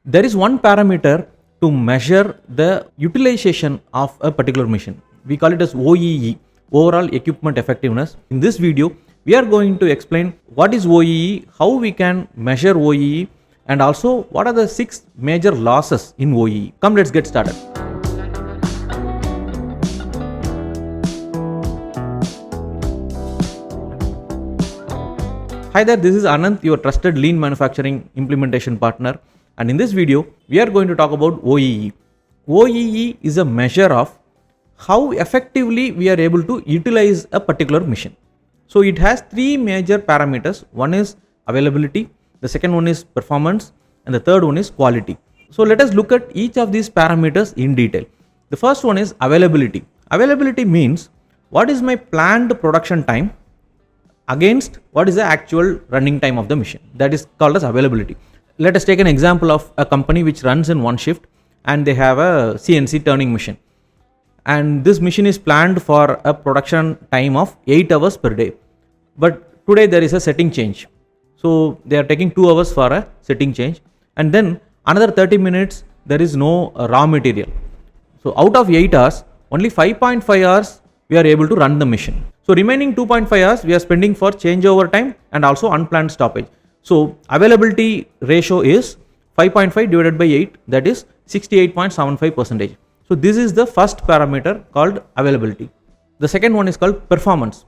There is one parameter to measure the utilization of a particular machine. We call it as OEE, overall equipment effectiveness. In this video, we are going to explain what is OEE, how we can measure OEE, and also what are the 6 major losses in OEE. Come, let's get started. Hi there, this is Anand, your trusted lean manufacturing implementation partner, and in this video we are going to talk about OEE. OEE is a measure of how effectively we are able to utilize a particular machine. So it has 3 major parameters. One is availability, the second one is performance, and the third one is quality. So let us look at each of these parameters in detail. The first one is availability. Availability means what is my planned production time against what is the actual running time of the machine. That is called as availability. Let us take an example of a company which runs in one shift and they have a CNC turning machine. And this machine is planned for a production time of 8 hours per day. But today there is a setting change. So they are taking 2 hours for a setting change. And then another 30 minutes there is no raw material. So out of 8 hours, only 5.5 hours we are able to run the machine. So remaining 2.5 hours we are spending for changeover time and also unplanned stoppage. So availability ratio is 5.5 divided by 8, that is 68.75%. So this is the first parameter called availability. The second one is called performance.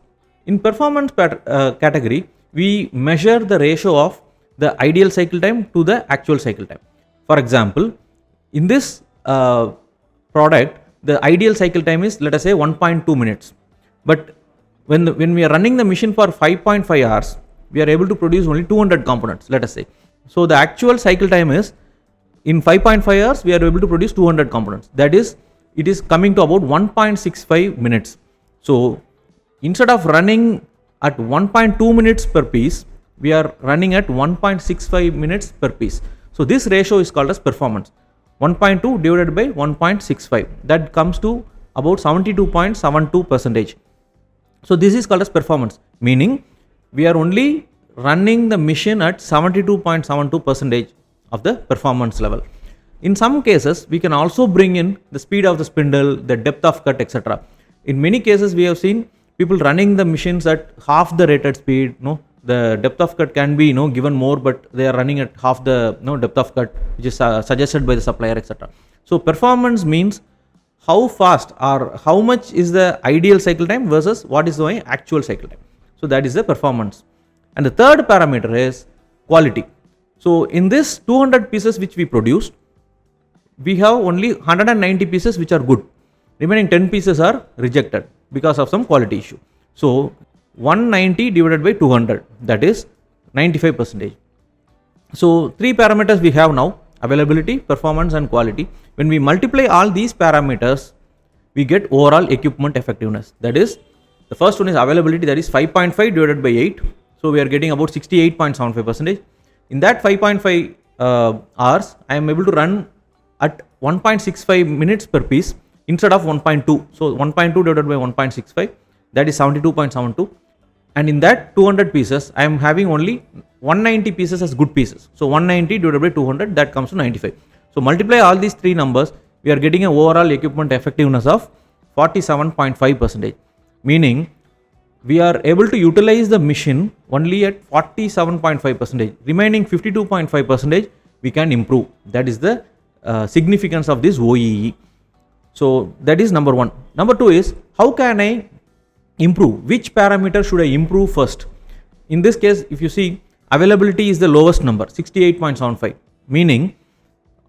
In performance category, we measure the ratio of the ideal cycle time to the actual cycle time. For example, in this product, the ideal cycle time is, let us say, 1.2 minutes. But when we are running the machine for 5.5 hours, we are able to produce only 200 components, let us say. So the actual cycle time is, in 5.5 hours, we are able to produce 200 components. That is, it is coming to about 1.65 minutes. So instead of running at 1.2 minutes per piece, we are running at 1.65 minutes per piece. So this ratio is called as performance. 1.2 divided by 1.65, that comes to about 72.72%. So this is called as performance, meaning we are only running the machine at 72.72% of the performance level. In some cases, we can also bring in the speed of the spindle, the depth of cut, etc. In many cases, we have seen people running the machines at half the rated speed. The depth of cut can be given more, but they are running at half the depth of cut, which is suggested by the supplier, etc. So performance means how fast or how much is the ideal cycle time versus what is the actual cycle time. So that is the performance. And the third parameter is quality. So in this 200 pieces which we produced, we have only 190 pieces which are good. Remaining 10 pieces are rejected because of some quality issue. So 190 divided by 200, that is 95%. So 3 parameters we have now: availability, performance, and quality. When we multiply all these parameters, we get overall equipment effectiveness. That is, the first one is availability, that is 5.5 divided by 8. So we are getting about 68.75%. In that 5.5 hours, I am able to run at 1.65 minutes per piece instead of 1.2. So 1.2 divided by 1.65, that is 72.72. And in that 200 pieces, I am having only 190 pieces as good pieces. So 190 divided by 200, that comes to 95. So multiply all these 3 numbers, we are getting an overall equipment effectiveness of 47.5%. Meaning, we are able to utilize the machine only at 47.5%. Remaining 52.5%, we can improve. That is the significance of this OEE. So that is number 1. Number 2 is, how can I improve? Which parameter should I improve first? In this case, if you see, availability is the lowest number, 68.75. Meaning,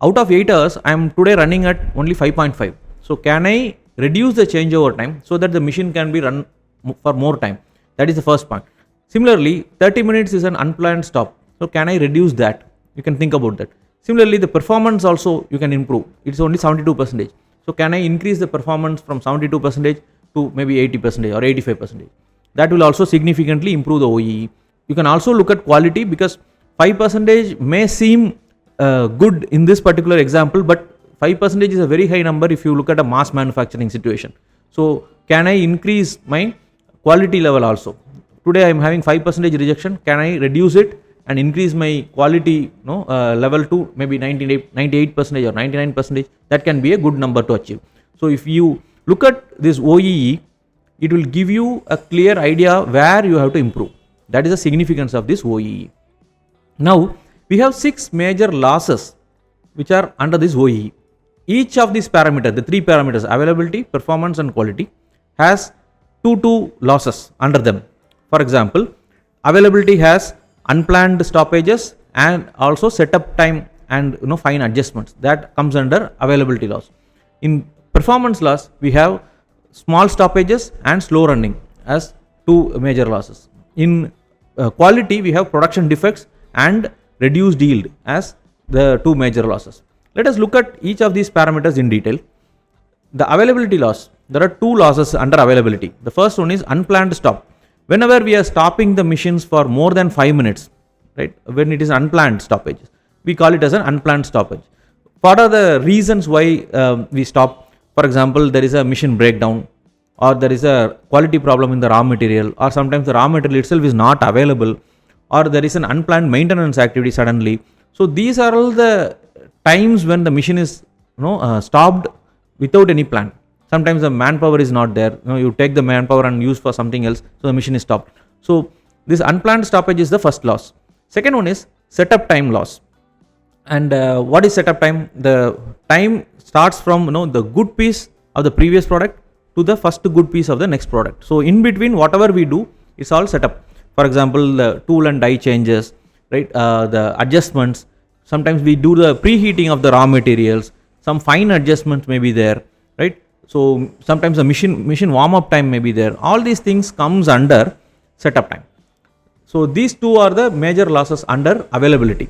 out of 8 hours, I am today running at only 5.5. So can I reduce the changeover time so that the machine can be run for more time? That is the first point. Similarly, 30 minutes is an unplanned stop. So can I reduce that? You can think about that. Similarly, the performance also you can improve. It's only 72%. So can I increase the performance from 72% to maybe 80% or 85%? That will also significantly improve the OEE. You can also look at quality, because 5% may seem good in this particular example, but 5% is a very high number if you look at a mass manufacturing situation. So can I increase my quality level also? Today I am having 5% rejection. Can I reduce it and increase my quality level to maybe 98% or 99%, that can be a good number to achieve. So if you look at this OEE, it will give you a clear idea where you have to improve. That is the significance of this OEE. Now we have 6 major losses which are under this OEE. Each of these parameters, the 3 parameters, availability, performance and quality, has two losses under them. For example, availability has unplanned stoppages and also setup time and fine adjustments. That comes under availability loss. In performance loss, we have small stoppages and slow running as 2 major losses. In quality, we have production defects and reduced yield as the 2 major losses. Let us look at each of these parameters in detail. The availability loss, there are 2 losses under availability. The first one is unplanned stop. Whenever we are stopping the machines for more than 5 minutes, right, when it is unplanned stoppage, we call it as an unplanned stoppage. What are the reasons why we stop? For example, there is a machine breakdown, or there is a quality problem in the raw material, or sometimes the raw material itself is not available, or there is an unplanned maintenance activity suddenly. So these are all the times when the machine is stopped without any plan. Sometimes the manpower is not there. You take the manpower and use for something else, so the machine is stopped. So this unplanned stoppage is the first loss. Second one is setup time loss. And what is setup time? The time starts from the good piece of the previous product to the first good piece of the next product. So in between, whatever we do is all setup. For example, the tool and die changes, right? The adjustments. Sometimes we do the preheating of the raw materials. Some fine adjustments may be there, right? So sometimes the machine warm up time may be there. All these things comes under setup time. So these 2 are the major losses under availability.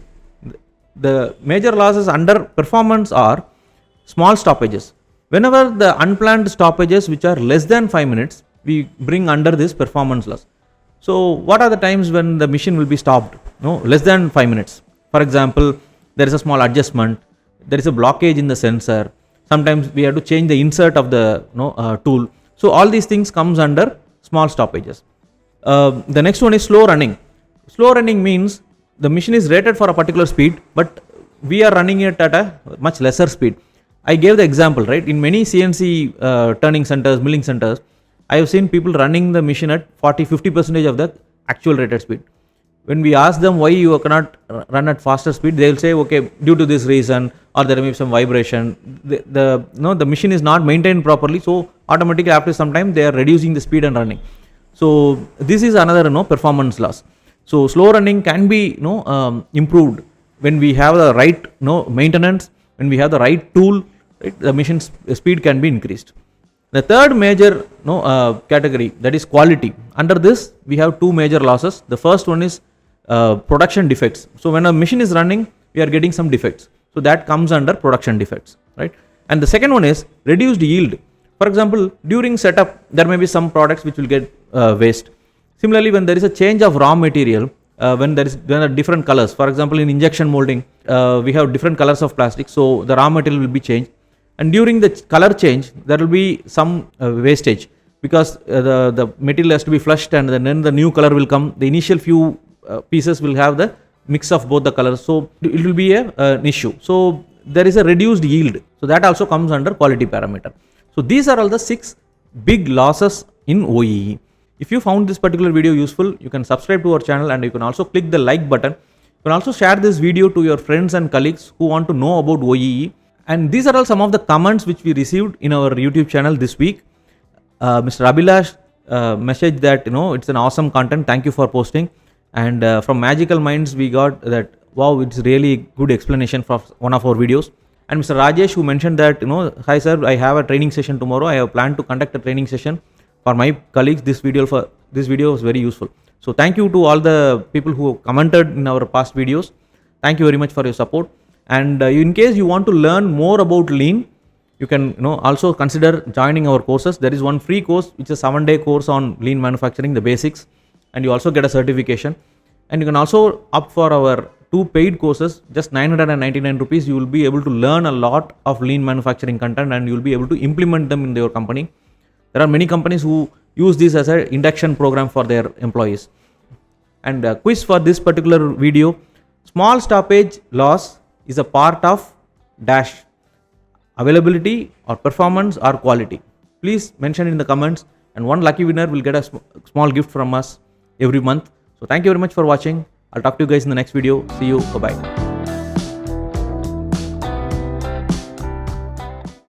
The major losses under performance are small stoppages. Whenever the unplanned stoppages which are less than 5 minutes, we bring under this performance loss. So what are the times when the machine will be stopped? Less than 5 minutes. For example, there is a small adjustment, there is a blockage in the sensor. Sometimes we have to change the insert of the tool. So all these things comes under small stoppages. The next one is slow running. Slow running means the machine is rated for a particular speed, but we are running it at a much lesser speed. I gave the example, right? In many CNC turning centers, milling centers, I have seen people running the machine at 40-50% of the actual rated speed. When we ask them why you cannot run at faster speed, they will say, okay, due to this reason, or there may be some vibration. The machine is not maintained properly, so automatically after some time they are reducing the speed and running. So this is another performance loss. So slow running can be improved when we have the right maintenance, when we have the right tool, right, the machine's speed can be increased. The third major category, that is quality. Under this we have 2 major losses. The first one is production defects. So when a machine is running, we are getting some defects. So that comes under production defects, right? And the second one is reduced yield. For example, during setup, there may be some products which will get waste. Similarly, when there is a change of raw material, when there are different colors. For example, in injection molding, we have different colors of plastic, so the raw material will be changed. And during the color change, there will be some wastage, because the material has to be flushed, and then the new color will come. The initial few pieces will have the mix of both the colors, so it will be an issue. So there is a reduced yield, so that also comes under quality parameter. So these are all the 6 big losses in OEE. If you found this particular video useful, you can subscribe to our channel, and you can also click the like button. You can also share this video to your friends and colleagues who want to know about OEE. And these are all some of the comments which we received in our YouTube channel this week. Mr. Abhilash messaged that it's an awesome content, thank you for posting. And from Magical Minds we got that, wow, it's really good explanation for one of our videos. And Mr. Rajesh, who mentioned that hi sir, I have a training session tomorrow. I have planned to conduct a training session for my colleagues. This video was very useful. So thank you to all the people who commented in our past videos. Thank you very much for your support. And in case you want to learn more about lean, you can also consider joining our courses. There is one free course which is a 7-day course on lean manufacturing, the basics, and you also get a certification. And you can also opt for our 2 paid courses, just 999 rupees. You will be able to learn a lot of lean manufacturing content, and you will be able to implement them in your company. There are many companies who use this as an induction program for their employees. And quiz for this particular video: small stoppage loss is a part of dash availability or performance or quality. Please mention in the comments, and one lucky winner will get a small gift from us every month. So thank you very much for watching. I'll talk to you guys in the next video. See you. Bye bye.